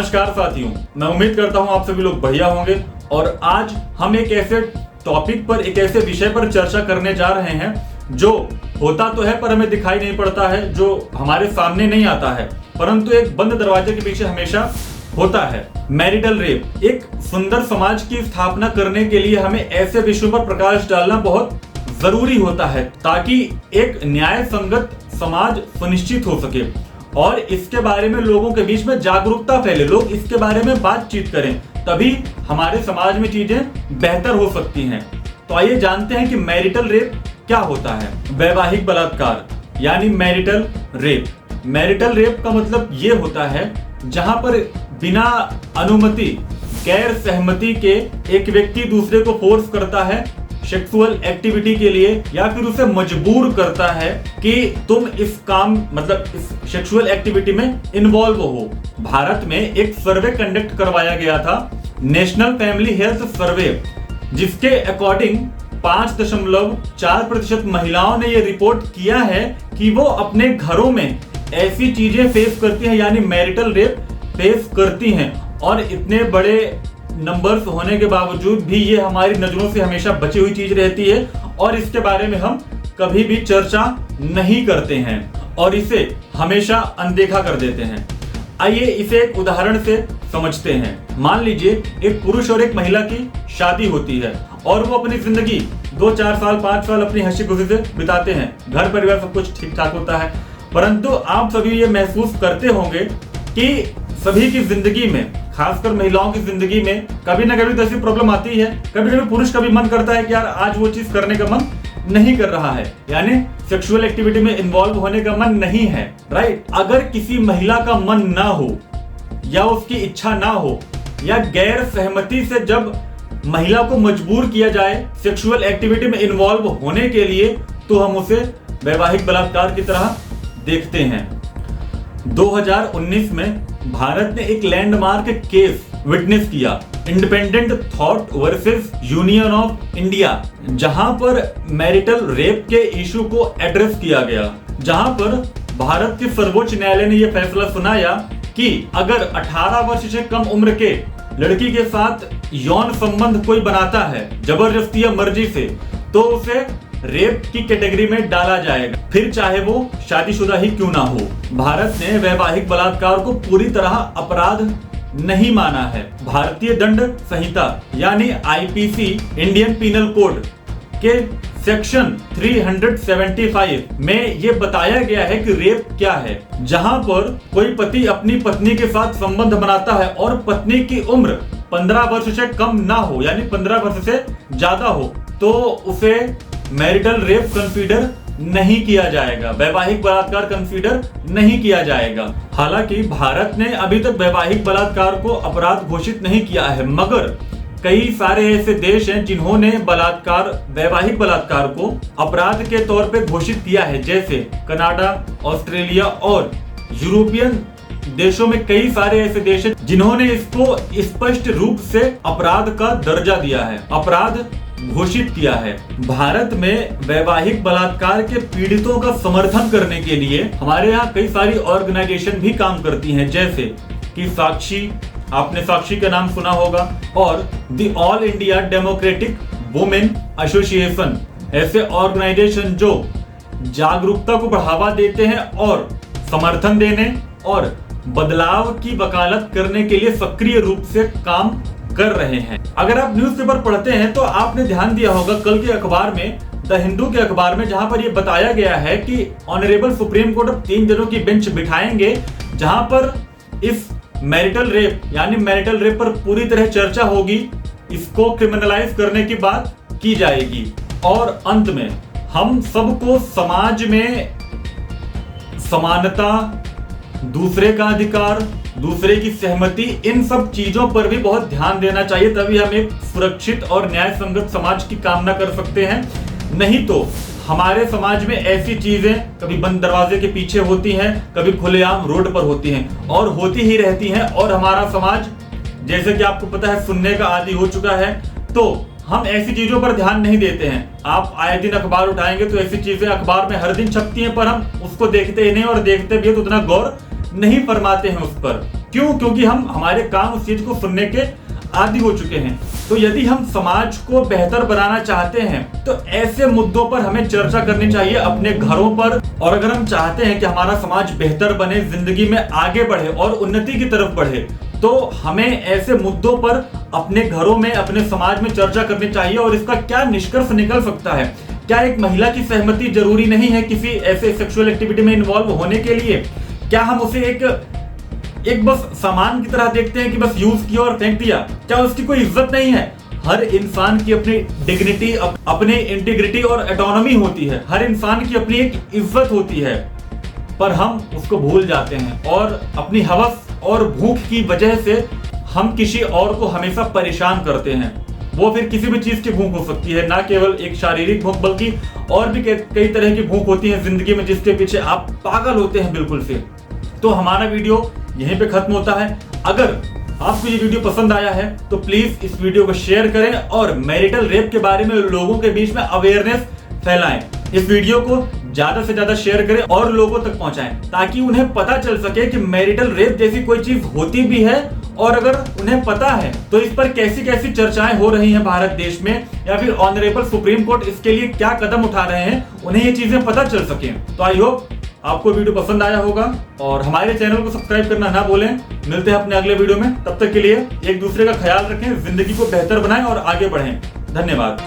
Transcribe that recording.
नमस्कार साथियों, मैं उम्मीद करता हूं आप सभी लोग बढ़िया होंगे। और आज हम एक ऐसे टॉपिक पर, एक ऐसे विषय पर चर्चा करने जा रहे हैं जो होता तो है पर हमें दिखाई नहीं पड़ता है, जो हमारे सामने नहीं आता है, परंतु एक बंद दरवाजे के पीछे हमेशा होता है। Marital rape. एक सुंदर समाज की स्थापना करने के लिए हमें ऐसे विषयों पर प्रकाश डालना बहुत जरूरी होता है ताकि एक न्याय संगत समाज सुनिश्चित हो सके और इसके बारे में लोगों के बीच में जागरूकता फैले, लोग इसके बारे में बातचीत करें, तभी हमारे समाज में चीजें बेहतर हो सकती हैं। तो आइए जानते हैं कि मैरिटल रेप क्या होता है। वैवाहिक बलात्कार यानी मैरिटल रेप। मैरिटल रेप का मतलब ये होता है जहां पर बिना अनुमति, गैर सहमति के एक व्यक्ति दूसरे को फोर्स करता है सेक्सुअल एक्टिविटी के लिए, या फिर उसे मजबूर करता है कि तुम इस काम, मतलब इस सेक्सुअल एक्टिविटी में इन्वॉल्व हो। भारत में एक सर्वे कंडक्ट करवाया गया था, नेशनल फैमिली हेल्थ सर्वे, जिसके अकॉर्डिंग 5.4% महिलाओं ने यह रिपोर्ट किया है कि वो अपने घरों में ऐसी चीजें फेस करती हैं, यानी मैरिटल रेप फेस करती हैं। और इतने बड़े नंबर्स होने के बावजूद भी ये हमारी नजरों से हमेशा बची हुई चीज रहती है और इसके बारे में हम कभी भी चर्चा नहीं करते हैं और इसे हमेशा अनदेखा कर देते हैं। आइए इसे एक उदाहरण से समझते हैं। मान लीजिए एक पुरुष और एक महिला की शादी होती है और वो अपनी जिंदगी 2-4 साल 5 साल अपनी हंसी खुशी से बिताते हैं, घर परिवार सब कुछ ठीक ठाक होता है। परंतु आप सभी ये महसूस करते होंगे कि सभी की जिंदगी में, खासकर महिलाओं की जिंदगी में कभी ना कभी तो ऐसी प्रॉब्लम आती है। कभी कभी पुरुष का भी मन करता है कि यार आज वो चीज करने का मन नहीं कर रहा है, यानी सेक्सुअल एक्टिविटी में इन्वॉल्व होने का मन नहीं है, राइट। अगर किसी महिला का मन ना हो या उसकी इच्छा ना हो या गैर सहमति से जब महिला को मजबूर किया जाए सेक्सुअल एक्टिविटी में इन्वॉल्व होने के लिए, तो हम उसे वैवाहिक बलात्कार की तरह देखते हैं। 2019 में भारत ने एक लैंडमार्क केस विटनेस किया, independent thought versus union of India, जहां पर मैरिटल रेप के इशू को एड्रेस किया गया, जहां पर भारत के सर्वोच्च न्यायालय ने यह फैसला सुनाया कि अगर 18 वर्ष से कम उम्र के लड़की के साथ यौन संबंध कोई बनाता है जबरदस्ती या मर्जी से, तो उसे रेप की कैटेगरी में डाला जाएगा, फिर चाहे वो शादीशुदा ही क्यों ना हो। भारत ने वैवाहिक बलात्कार को पूरी तरह अपराध नहीं माना है। भारतीय दंड संहिता यानी आईपीसी, इंडियन पिनल कोड के सेक्शन 375 में ये बताया गया है कि रेप क्या है। जहां पर कोई पति अपनी पत्नी के साथ संबंध बनाता है और पत्नी की उम्र 15 वर्ष से कम ना हो, यानी 15 वर्ष से ज्यादा हो, तो उसे मैरिटल रेप कंसीडर नहीं किया जाएगा, वैवाहिक बलात्कार कंसीडर नहीं किया जाएगा। हालांकि भारत ने अभी तक वैवाहिक बलात्कार को अपराध घोषित नहीं किया है, मगर कई सारे ऐसे देश हैं जिन्होंने वैवाहिक बलात्कार को अपराध के तौर पे घोषित किया है, जैसे कनाडा, ऑस्ट्रेलिया और यूरोपियन देशों में कई सारे ऐसे देश हैं जिन्होंने इसको स्पष्ट रूप से अपराध का दर्जा दिया है, अपराध घोषित किया है। भारत में वैवाहिक बलात्कार के पीड़ितों का समर्थन करने के लिए हमारे यहाँ कई सारी ऑर्गेनाइजेशन भी काम करती हैं, जैसे कि साक्षी, आपने साक्षी का नाम सुना होगा, और the all India democratic women association. ऐसे ऑर्गेनाइजेशन जो जागरूकता को बढ़ावा देते हैं और समर्थन देने और बदलाव की वकालत करने के लिए सक्रिय रूप से काम कर रहे हैं। अगर आप न्यूज़पेपर पढ़ते हैं तो आपने ध्यान दिया होगा कल के अखबार में, द हिंदू के अखबार में, जहां पर यह बताया गया है कि ऑनरेबल सुप्रीम कोर्ट अब 3 जनों की बेंच बिठाएंगे, जहां पर इस मैरिटल रेप यानी मैरिटल रेप पर पूरी तरह चर्चा होगी, इसको क्रिमिनलाइज करने की बात की जाएगी। और अंत में हम सबको समाज में समानता, दूसरे का अधिकार, दूसरे की सहमति, इन सब चीजों पर भी बहुत ध्यान देना चाहिए, तभी हम एक सुरक्षित और न्याय संगत समाज की कामना कर सकते हैं। नहीं तो हमारे समाज में ऐसी चीजें कभी बंद दरवाजे के पीछे होती हैं, कभी खुलेआम रोड पर होती हैं और होती ही रहती हैं। और हमारा समाज, जैसे कि आपको पता है, सुनने का आदी हो चुका है, तो हम ऐसी चीजों पर ध्यान नहीं देते हैं। आप आए दिन अखबार उठाएंगे तो ऐसी चीजें अखबार में हर दिन छपती हैं, पर हम उसको देखते ही नहीं, और देखते भी तो उतना गौर नहीं फरमाते हैं उस पर। क्यों? क्योंकि हम हमारे कान उस चीज को सुनने के आदी हो चुके हैं। तो यदि हम समाज को बेहतर बनाना चाहते हैं तो ऐसे मुद्दों पर हमें चर्चा करनी चाहिए अपने घरों पर। और अगर हम चाहते हैं कि हमारा समाज बेहतर बने, जिंदगी में आगे बढ़े और उन्नति की तरफ बढ़े, तो हमें ऐसे मुद्दों पर अपने घरों में, अपने समाज में चर्चा करनी चाहिए। और इसका क्या निष्कर्ष निकल सकता है? क्या एक महिला की सहमति जरूरी नहीं है किसी ऐसे सेक्सुअल एक्टिविटी में इन्वॉल्व होने के लिए? क्या हम उसे एक बस सामान की तरह देखते हैं कि बस यूज किया और फेंक दिया? क्या उसकी कोई इज्जत नहीं है? हर इंसान की अपनी डिग्निटी, अपनी इंटीग्रिटी और ऑटोनॉमी होती है। हर इंसान की अपनी एक इज्जत होती है, पर हम उसको भूल जाते हैं और अपनी हवस और भूख की वजह से हम किसी और को हमेशा परेशान करते हैं। वो फिर किसी भी चीज की भूख हो सकती है, ना केवल एक शारीरिक भूख बल्कि और भी कई तरह की भूख होती है जिंदगी में, जिसके पीछे आप पागल होते हैं बिल्कुल से। तो हमारा वीडियो यहीं पे खत्म होता है। अगर आपको ये वीडियो पसंद आया है तो प्लीज इस वीडियो को शेयर करें और मैरिटल रेप के बारे में लोगों के बीच में अवेयरनेस फैलाएं। इस वीडियो को ज्यादा से ज्यादा शेयर करें और लोगों तक पहुंचाएं, ताकि उन्हें पता चल सके कि मैरिटल रेप जैसी कोई चीज होती भी है, और अगर उन्हें पता है तो इस पर कैसी कैसी चर्चाएं हो रही हैं भारत देश में, या फिर ऑनरेबल सुप्रीम कोर्ट इसके लिए क्या कदम उठा रहे हैं, उन्हें ये चीजें पता चल सके। तो आई होप आपको वीडियो पसंद आया होगा और हमारे चैनल को सब्सक्राइब करना ना भूलें। मिलते हैं अपने अगले वीडियो में, तब तक के लिए एक दूसरे का ख्याल रखें, जिंदगी को बेहतर बनाएं और आगे बढ़ें। धन्यवाद।